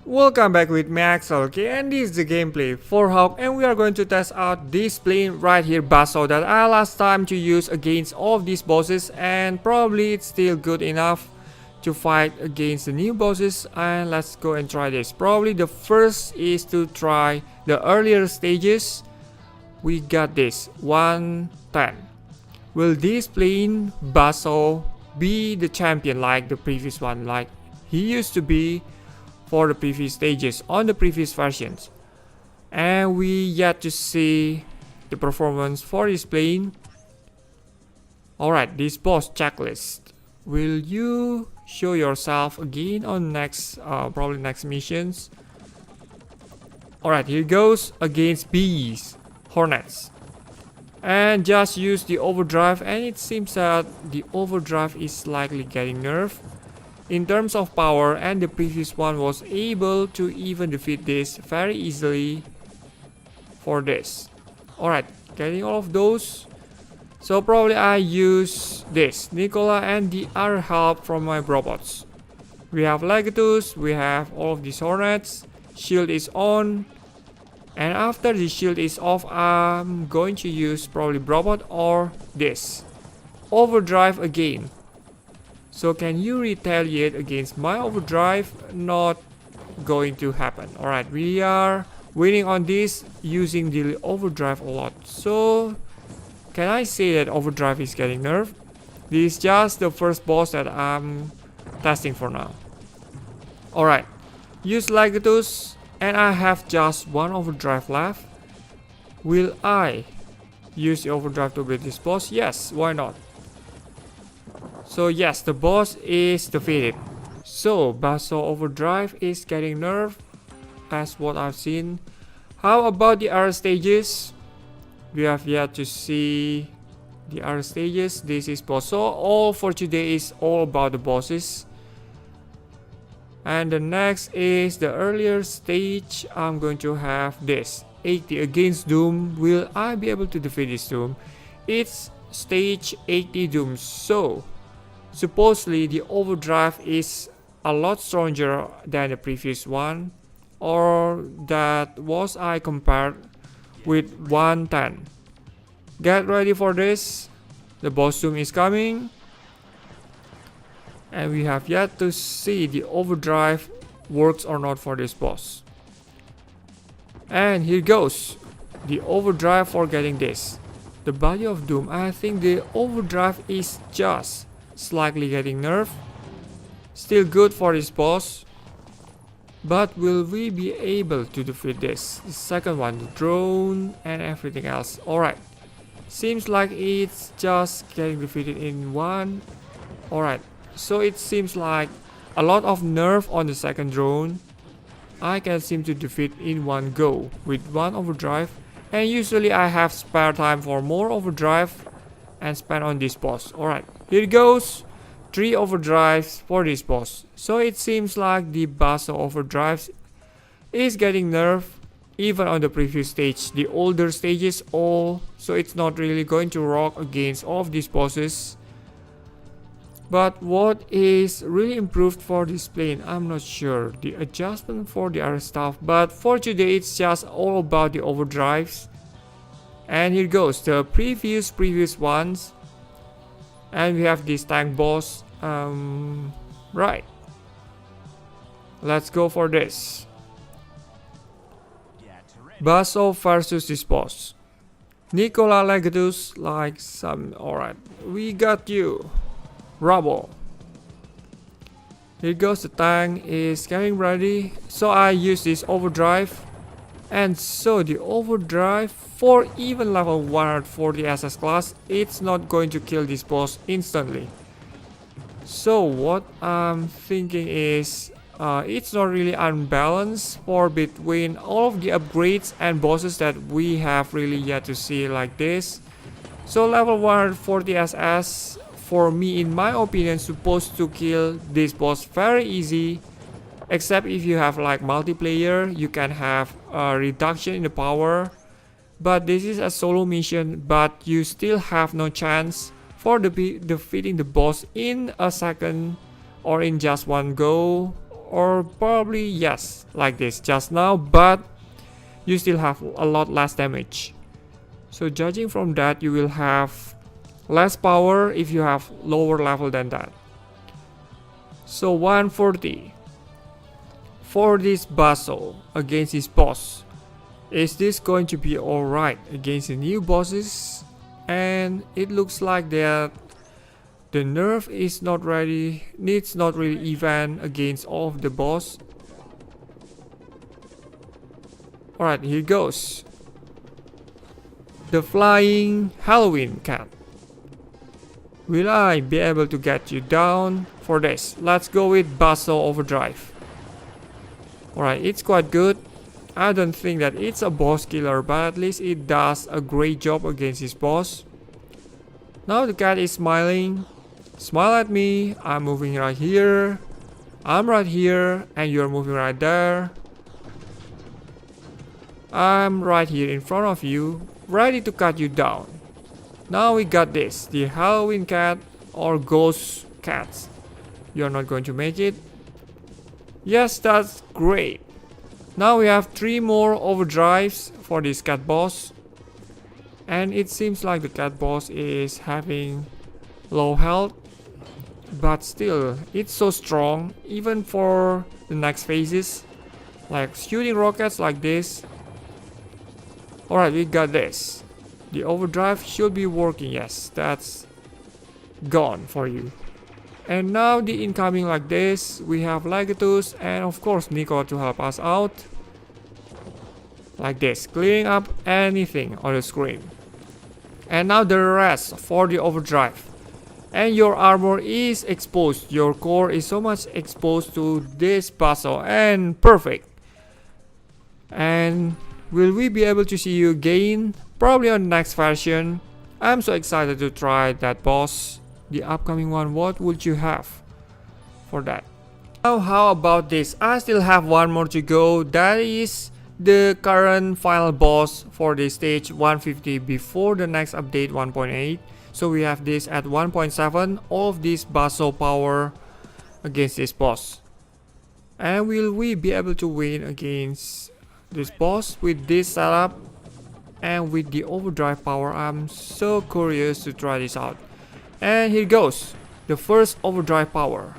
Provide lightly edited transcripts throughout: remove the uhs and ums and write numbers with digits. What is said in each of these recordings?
Welcome back with me Axel, okay, and this is the gameplay for Hawk, and we are going to test out this plane right here, BUZZSAW, that I last time to use against all of these bosses, and probably it's still good enough to fight against the new bosses. And let's go and try this. Probably the first is to try the earlier stages. We got this 110. Will this plane BUZZSAW be the champion like the previous one, like he used to be for the previous stages on the previous versions? And we yet to see the performance for this plane. Alright, this boss checklist. Will you show yourself again on next probably next missions? Alright, here goes against bees, hornets. And just use the overdrive, and it seems that the overdrive is likely getting nerfed in terms of power, and the previous one was able to even defeat this very easily for this. Alright, getting all of those. So probably I use this Nicola and the other help from my robots. We have Legatus, we have all of these hornets, shield is on. And after the shield is off, I'm going to use probably robot or this overdrive again. So can you retaliate against my overdrive? Not going to happen. Alright, we are winning on this using the overdrive a lot. So can I say that overdrive is getting nerfed? This is just the first boss that I'm testing for now. Alright, use Legatus, and I have just one overdrive left. Will I use the overdrive to beat this boss? Yes, why not? So yes, the boss is defeated. So BUZZSAW Overdrive is getting nerfed as what I've seen. How about the other stages? We have yet to see the other stages. This is boss. So all for today is all about the bosses. And the next is the earlier stage. I'm going to have this 80 against Doom. Will I be able to defeat this Doom? It's stage 80 Doom. So supposedly the overdrive is a lot stronger than the previous one, or that was I compared with 110. Get ready for this. The boss Doom is coming, and we have yet to see the overdrive works or not for this boss. And here goes the overdrive for getting this. The body of Doom. I think the overdrive is just slightly getting nerfed. Still good for this boss, but will we be able to defeat this? The second one, the drone and everything else. Alright, seems like it's just getting defeated in one. Alright, so it seems like a lot of nerf on the second drone. I can seem to defeat in one go with one overdrive, and usually I have spare time for more overdrive and spend on this boss. Alright, here goes 3 overdrives for this boss. So it seems like the BUZZSAW Overdrive is getting nerfed even on the previous stage, the older stages all. So it's not really going to rock against all of these bosses. But what is really improved for this plane, I'm not sure. The adjustment for the other stuff, but for today it's just all about the overdrives. And here goes the previous ones. And we have this tank boss. Right, let's go for this. BUZZSAW versus this boss. Nicola Legatus like some. Alright, we got you, Rubble. Here goes the tank is getting ready. So I use this overdrive. And so the overdrive for even level 140 SS class, it's not going to kill this boss instantly. So what I'm thinking is it's not really unbalanced for between all of the upgrades and bosses that we have really yet to see like this. So level 140 SS for me, in my opinion, supposed to kill this boss very easy. Except if you have like multiplayer, you can have a reduction in the power. But this is a solo mission, but you still have no chance for defeating the boss in a second or in just one go, or probably yes, like this just now, but you still have a lot less damage. So judging from that, you will have less power if you have lower level than that. So 140 for this BUZZSAW against this boss. Is this going to be alright against the new bosses? And it looks like that the nerf is not ready, needs not really even against all of the boss. Alright, here goes. The flying Halloween cat. Will I be able to get you down for this? Let's go with BUZZSAW Overdrive. Alright, it's quite good. I don't think that it's a boss killer, but at least it does a great job against this boss. Now the cat is smiling. Smile at me. I'm moving right here. I'm right here, and you're moving right there. I'm right here in front of you, ready to cut you down. Now we got this, the Halloween cat or ghost cats. You're not going to make it. Yes, that's great. Now we have 3 more overdrives for this cat boss. And it seems like the cat boss is having low health. But still, it's so strong, even for the next phases. Like shooting rockets like this. Alright, we got this. The overdrive should be working, yes, that's gone for you. And now the incoming like this, we have Legatus and of course Nico to help us out. Like this, clearing up anything on the screen. And now the rest for the overdrive. And your armor is exposed, your core is so much exposed to this BUZZSAW, and perfect. And will we be able to see you again? Probably on the next version. I'm so excited to try that boss. The upcoming one, what would you have for that? Now how about this? I still have one more to go. That is the current final boss for the stage 150 before the next update 1.8. So we have this at 1.7, all of this BUZZSAW power against this boss. And will we be able to win against this boss with this setup and with the overdrive power? I'm so curious to try this out. And here goes, the first overdrive power.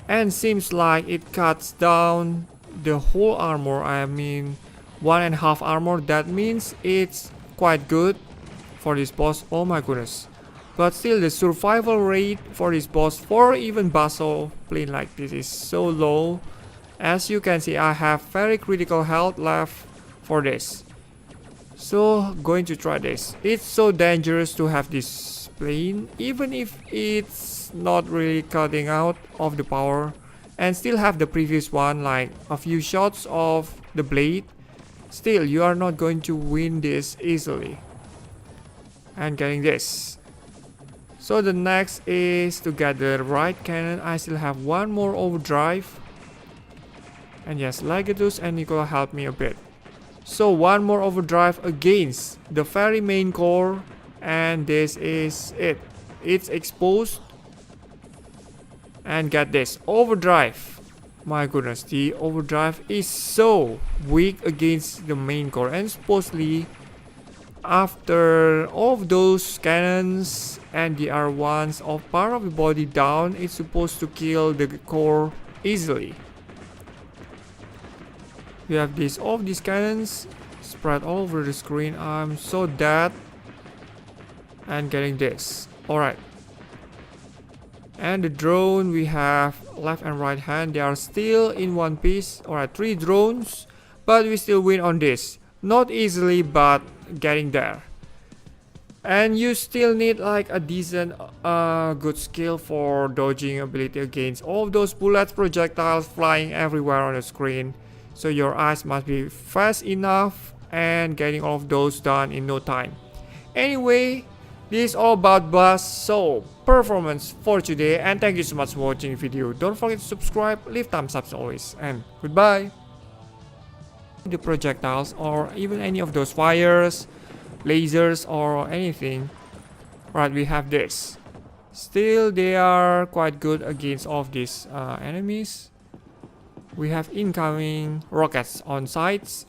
And seems like it cuts down the whole armor, I mean 1.5 armor. That means it's quite good for this boss, oh my goodness. But still the survival rate for this boss, for even BUZZSAW playing like this, is so low. As you can see, I have very critical health left for this. So going to try this. It's so dangerous to have this plane, even if it's not really cutting out of the power, and still have the previous one, like a few shots of the blade. Still, you are not going to win this easily. And getting this. So the next is to get the right cannon. I still have one more overdrive. And yes, Legatus and Nicola helped me a bit. So one more overdrive against the very main core. And this is it. It's exposed. And get this, overdrive. My goodness, the overdrive is so weak against the main core. And supposedly, after all of those cannons and the R1s of part of the body down, it's supposed to kill the core easily. We have this, all of these cannons spread all over the screen. I'm so dead. And getting this. Alright. And the drone, we have left and right hand. They are still in one piece. Alright, 3 drones. But we still win on this. Not easily, but getting there. And you still need like a decent, good skill for dodging ability against all of those bullets, projectiles flying everywhere on the screen. So your eyes must be fast enough and getting all of those done in no time. Anyway, this is all about BUZZSAW performance for today, and thank you so much for watching the video. Don't forget to subscribe, leave thumbs up as always, and goodbye. The projectiles or even any of those fires, lasers or anything. Right, we have this. Still, they are quite good against all of these enemies. We have incoming rockets on sights.